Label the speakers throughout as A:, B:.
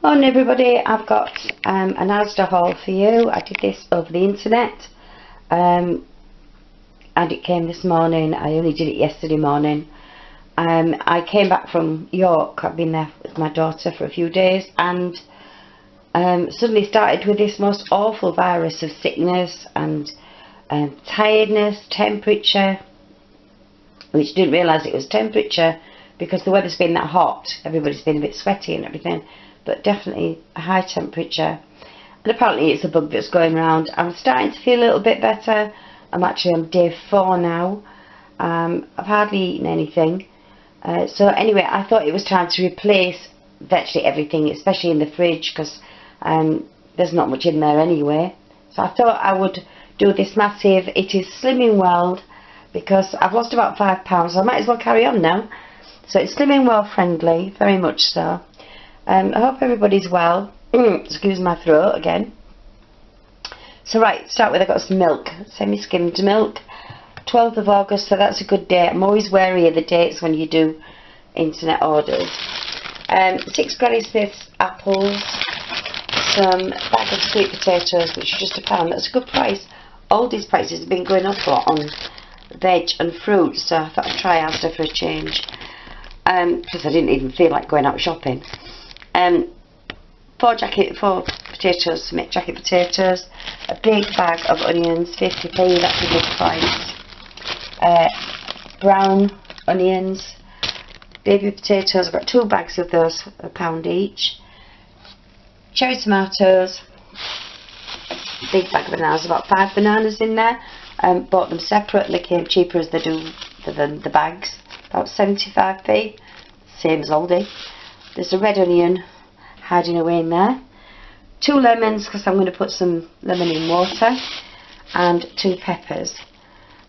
A: Morning everybody, I've got an Asda haul for you. I did this over the internet and it came this morning. I only did it yesterday morning. I came back from York. I've been there with my daughter for a few days and suddenly started with this most awful virus of sickness and tiredness, temperature, which didn't realise it was temperature because the weather's been that hot. Everybody's been a bit sweaty and everything, but definitely a high temperature, and apparently it's a bug that's going around. I'm starting to feel a little bit better. I'm actually on day 4 now. I've hardly eaten anything, so anyway, I thought it was time to replace virtually everything, especially in the fridge, because there's not much in there anyway. So I thought I would do this massive, it is Slimming World, because I've lost about 5 pounds, so I might as well carry on now. So it's Slimming World friendly, very much so. I hope everybody's well. Excuse my throat again. So right, start with, I got some milk, semi-skimmed milk, 12th of August, so that's a good date. I'm always wary of the dates when you do internet orders. 6 Granny Smith's apples, some bag of sweet potatoes, which is just £1. That's a good price. All these prices have been going up a lot on veg and fruit, so I thought I'd try Asda for a change, because I didn't even feel like going out shopping. 4 potatoes, some jacket potatoes, a big bag of onions, 50p, that's a good price. Brown onions, baby potatoes, I've got 2 bags of those, £1 each. Cherry tomatoes, big bag of bananas, about 5 bananas in there. Bought them separately, came cheaper as they do than the bags, about 75p, same as Aldi. There's a red onion hiding away in there, 2 lemons because I'm going to put some lemon in water, and 2 peppers.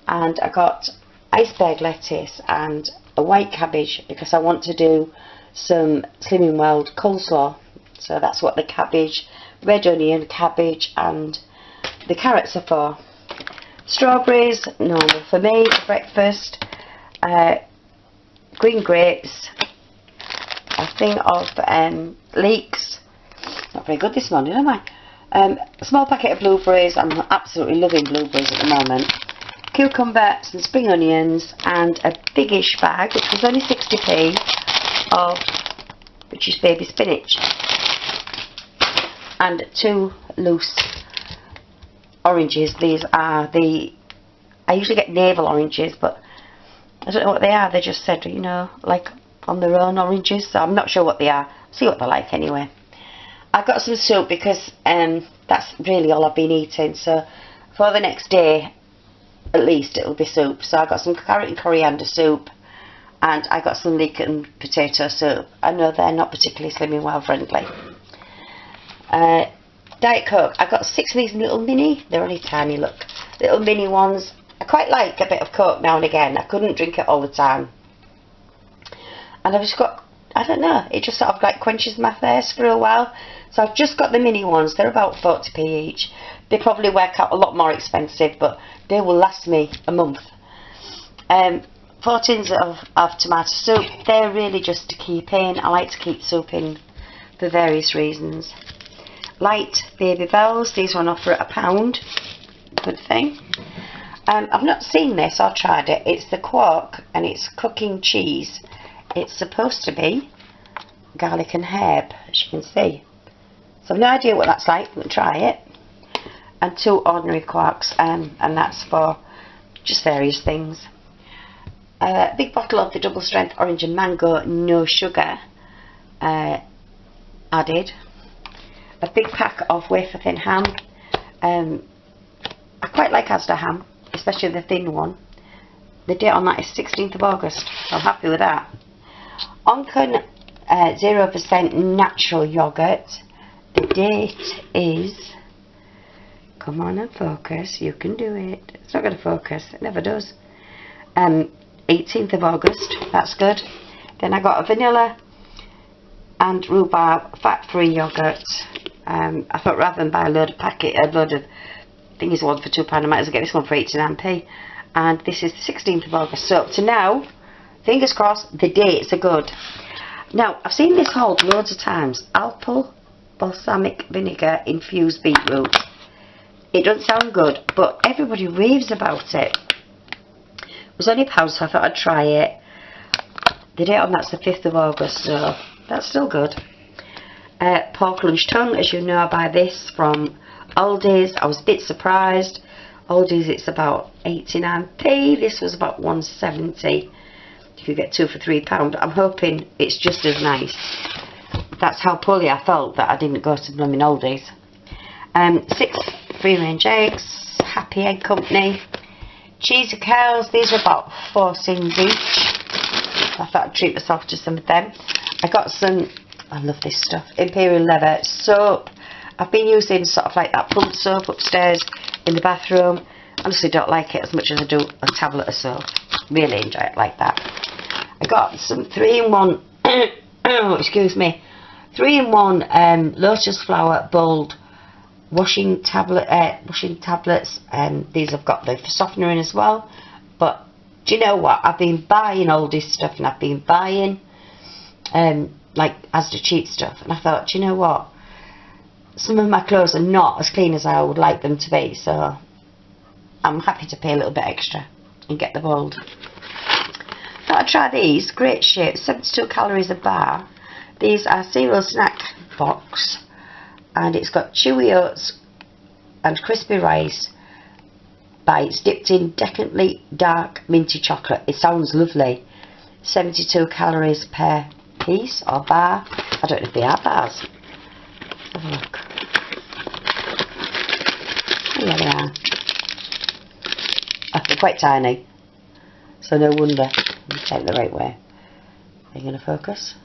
A: And I got iceberg lettuce and a white cabbage because I want to do some Slimming World coleslaw. So that's what the cabbage, red onion, cabbage and the carrots are for. Strawberries, normal for me for breakfast. Green grapes, a thing of leeks. Not very good this morning, am I? A small packet of blueberries. I'm absolutely loving blueberries at the moment. Cucumber, some spring onions, and a biggish bag, which was only 60p, of which is baby spinach, and 2 loose oranges. These are I usually get navel oranges, but I don't know what they are. They just said, you know, like on their own oranges, so I'm not sure what they are. See what they're like anyway. I got some soup because that's really all I've been eating, so for the next day at least it'll be soup. So I got some carrot and coriander soup, and I got some leek and potato soup. I know they're not particularly Slimming World friendly. Diet Coke, I got 6 of these little mini, they're only tiny, look, little mini ones. I quite like a bit of Coke now and again. I couldn't drink it all the time, and I've just got, I don't know, it just sort of like quenches my thirst for a while, so I've just got the mini ones. They're about 40p each. They probably work out a lot more expensive, but they will last me a month. 4 tins of tomato soup. They're really just to keep in. I like to keep soup in for various reasons. Light baby bells, these are on offer at £1, good thing. I've not seen this or tried it. It's the Quark and it's cooking cheese. It's supposed to be garlic and herb, as you can see. So I've no idea what that's like, I'm going to try it. And 2 ordinary Quarks, and that's for just various things. A big bottle of the double strength orange and mango, no sugar added. A big pack of wafer thin ham. I quite like Asda ham, especially the thin one. The date on that is 16th of August, so I'm happy with that. Onken 0% natural yoghurt. The date is, come on and focus, you can do it. It's not going to focus, it never does. 18th of August, that's good. Then I got a vanilla and rhubarb fat-free yoghurt. I thought rather than buy a load of thingies, one for £2, I might as well get this one for 89p. And this is the 16th of August. So up to now, fingers crossed, the dates are good. Now, I've seen this hauled loads of times. Apple balsamic vinegar infused beetroot. It doesn't sound good, but everybody raves about it. It was only £1, so I thought I'd try it. The date on that's the 5th of August, so that's still good. Pork lunch tongue, as you know, I buy this from Aldi's. I was a bit surprised. Aldi's, it's about 89p. This was about 170. You could get 2 for £3. I'm hoping it's just as nice. That's how poorly I felt that I didn't go to blooming Aldi's. 6 free-range eggs, Happy Egg Company. Cheesy cows, these are about 4 cents each. I thought I'd treat myself to some of them. I got some, I love this stuff, Imperial Leather soap. I've been using sort of like that pump soap upstairs in the bathroom. Honestly don't like it as much as I do a tablet of soap. Really enjoy it like that. I got some 3-in-1, oh, excuse me, 3-in-1 lotus flower bold washing tablets. These have got the softener in as well. But do you know what? I've been buying all this stuff, and I've been buying like Asda cheap stuff, and I thought, do you know what? Some of my clothes are not as clean as I would like them to be, so I'm happy to pay a little bit extra and get the bold. Thought I'd try these. Great shape, 72 calories a bar. These are cereal snack box, and it's got chewy oats and crispy rice bites dipped in decadently dark minty chocolate. It sounds lovely. 72 calories per piece or bar. I don't know if they are bars. Let's have a look. Oh, yeah, they are. Oh, they're quite tiny, so no wonder. You take it the right way. Are you going to focus?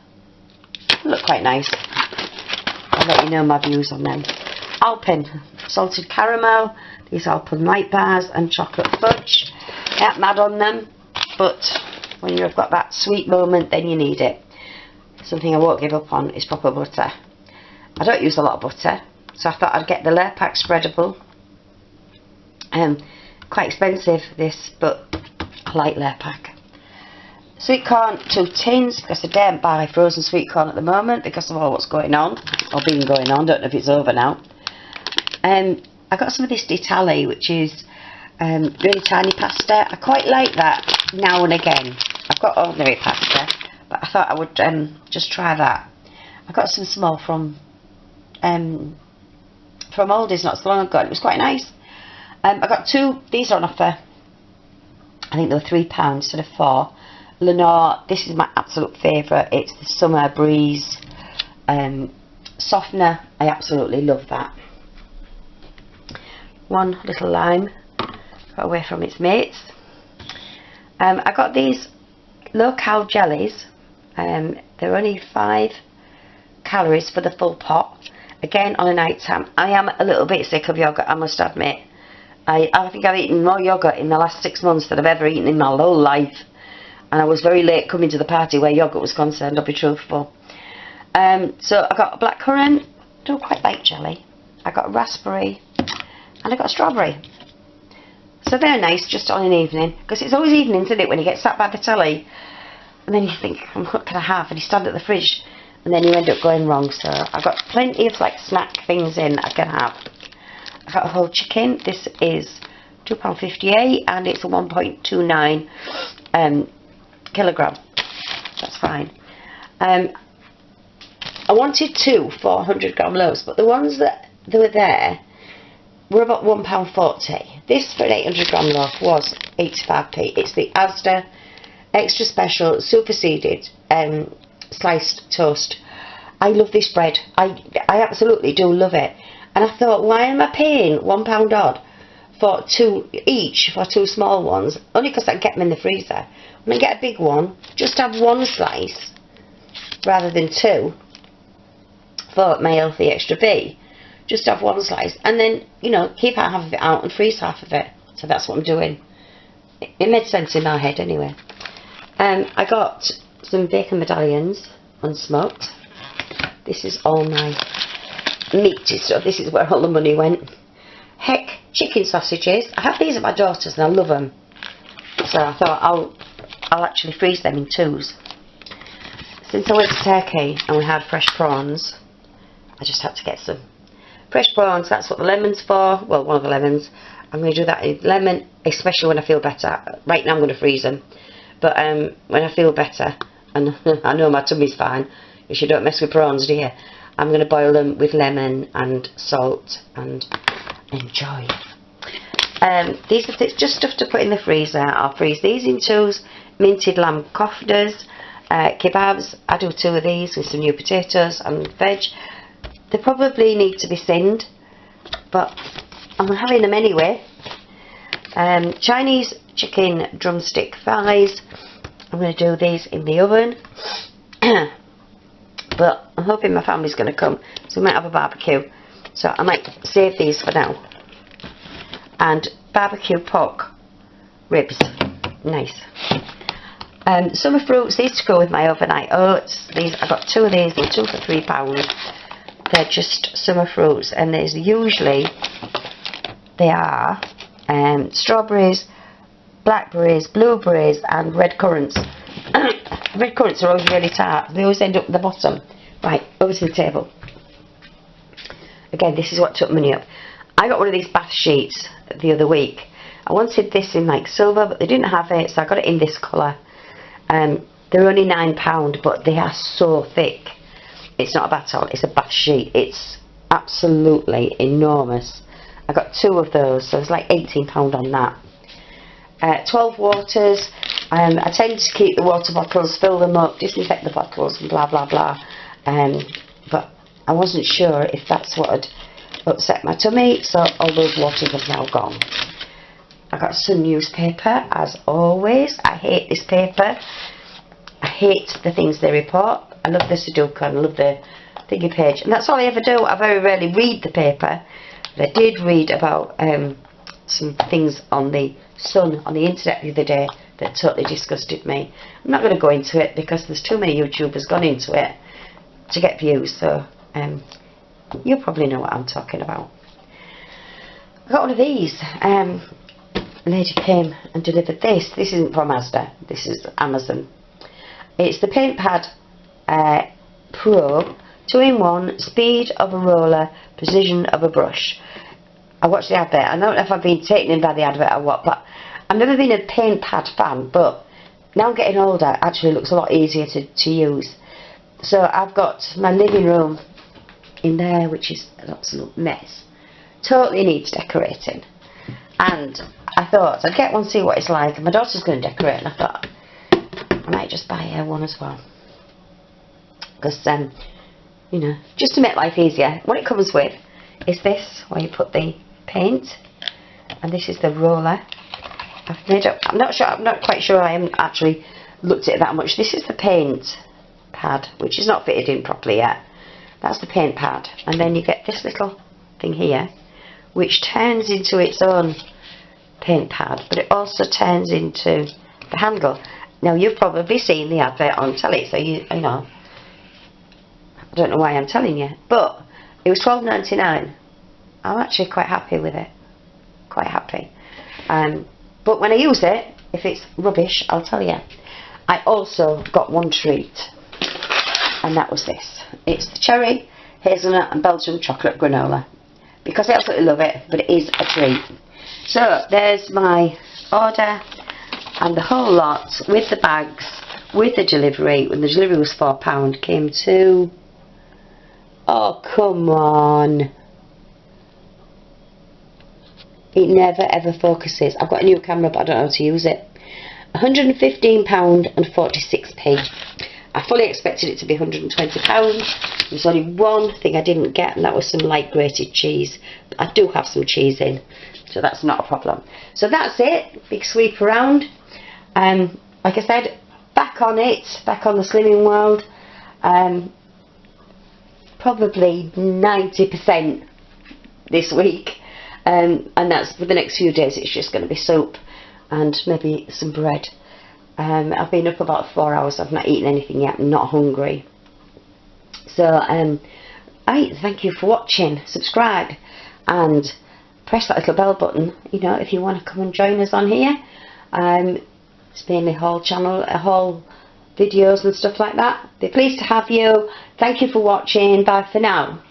A: They look quite nice. I'll let you know my views on them. Alpin salted caramel. These Alpin light bars and chocolate fudge. I ain't mad on them, but when you've got that sweet moment, then you need it. Something I won't give up on is proper butter. I don't use a lot of butter, so I thought I'd get the layer pack spreadable. Quite expensive this, but I like layer pack. Sweet corn, 2 tins, because I daren't buy frozen sweet corn at the moment because of all what's going on, or been going on. Don't know if it's over now. I got some of this d'Italia, which is really tiny pasta. I quite like that now and again. I've got ordinary pasta, but I thought I would just try that. I got some small from Aldi's not so long ago. It was quite nice. I got 2. These are on offer. I think they were £3 instead of 4. Lenore, this is my absolute favourite. It's the Summer Breeze softener. I absolutely love that. 1 little lime, got away from its mates. I got these low-cal jellies. They're only 5 calories for the full pot. Again, on a night time. I am a little bit sick of yogurt, I must admit. I think I've eaten more yogurt in the last 6 months than I've ever eaten in my whole life. And I was very late coming to the party where yogurt was concerned, I'll be truthful. So I got a blackcurrant, don't quite like jelly. I got a raspberry, and I got a strawberry. So they're nice just on an evening, because it's always evenings, isn't it, when you get sat by the telly, and then you think, what can I have? And you stand at the fridge, and then you end up going wrong. So I've got plenty of like snack things in I can have. I got a whole chicken. This is £2.58, and it's a 1.29 kilogram. That's fine. I wanted 2 400-gram loaves, but the ones that were there were about £1.40. This for an 800-gram loaf was 85p. It's the Asda extra special superseded sliced toast. I love this bread. I absolutely do love it. And I thought, why am I paying £1 odd for 2 each for 2 small ones? Only because I get them in the freezer. When I get a big one, just have 1 slice rather than 2 for my healthy extra B. Just have 1 slice, and then, you know, keep half of it out and freeze half of it. So that's what I'm doing. It made sense in my head anyway. I got some bacon medallions, unsmoked. This is all my meaty stuff. This is where all the money went. Heck, chicken sausages. I have these at my daughter's and I love them. So I thought I'll actually freeze them in 2s. Since I went to Turkey and we had fresh prawns, I just had to get some fresh prawns. That's what the lemon's for. Well, one of the lemons. I'm going to do that in lemon, especially when I feel better. Right now I'm going to freeze them. But when I feel better, and I know my tummy's fine, because you don't mess with prawns, do you? I'm going to boil them with lemon and salt and enjoy. These are just stuff to put in the freezer. I'll freeze these in twos. Minted lamb koftas, kebabs. I do 2 of these with some new potatoes and veg. They probably need to be thinned, but I'm having them anyway. Chinese chicken drumstick thighs. I'm going to do these in the oven. But I'm hoping my family's going to come, so we might have a barbecue. So I might save these for now. And barbecue pork ribs. Nice. Summer fruits. These to go with my overnight oats. These, I got 2 of these. They're 2 for £3. They're just summer fruits, and there's usually they are strawberries, blackberries, blueberries, and red currants. Red currants are always really tart. They always end up at the bottom. Right, over to the table. Again, this is what took money up. I got one of these bath sheets the other week. I wanted this in like silver, but they didn't have it, so I got it in this colour. They're only £9, but they are so thick. It's not a bath towel, it's a bath sheet. It's absolutely enormous. I got 2 of those, so it's like £18 on that. 12 waters. I tend to keep the water bottles, fill them up, disinfect the bottles, and blah blah blah. But I wasn't sure if that's what had upset my tummy, so all those waters have now gone. I got some newspaper, as always. I hate this paper. I hate the things they report. I love the Sudoku and I love the thingy page, and that's all I ever do. I very rarely read the paper. But I did read about some things on the Sun on the internet the other day that totally disgusted me. I'm not going to go into it because there's too many YouTubers gone into it to get views, so you probably know what I'm talking about. I got one of these. A lady came and delivered this. This isn't from Asda, this is Amazon. It's the Paint Pad Pro 2-in-1, speed of a roller, precision of a brush. I watched the advert. I don't know if I've been taken in by the advert or what, but I've never been a paint pad fan, but now I'm getting older, it actually looks a lot easier to use. So I've got my living room in there, which is an absolute mess. Totally needs decorating. And I thought I'd get one, see what it's like. And my daughter's going to decorate, and I thought I might just buy her one as well. Because, you know, just to make life easier. What it comes with is this, where you put the paint, and this is the roller. I've made up, I'm not quite sure, I haven't actually looked at it that much. This is the paint pad, which is not fitted in properly yet. That's the paint pad, and then you get this little thing here, which turns into its own paint pad, but it also turns into the handle. Now you've probably seen the advert on telly, so you know, I don't know why I'm telling you, but it was £12.99. I'm actually quite happy with it, quite happy. But when I use it, if it's rubbish, I'll tell you. I also got one treat, and that was this. It's the cherry, hazelnut and Belgian chocolate granola, because I absolutely love it, but it is a treat. So there's my order and the whole lot with the bags, with the delivery. When the delivery was £4, came to, oh come on, it never ever focuses. I've got a new camera, but I don't know how to use it. £115 and 46p. I fully expected it to be £120. There's only one thing I didn't get, and that was some light grated cheese. But I do have some cheese in, so that's not a problem. So that's it. Big sweep around. Like I said, back on it, back on the slimming world. Probably 90% this week. And that's for the next few days. It's just going to be soup and maybe some bread. I've been up about 4 hours. I've not eaten anything yet. I'm not hungry. So thank you for watching. Subscribe and press that little bell button, you know, if you want to come and join us on here. It's mainly haul channel, haul videos and stuff like that. Be pleased to have you. Thank you for watching. Bye for now.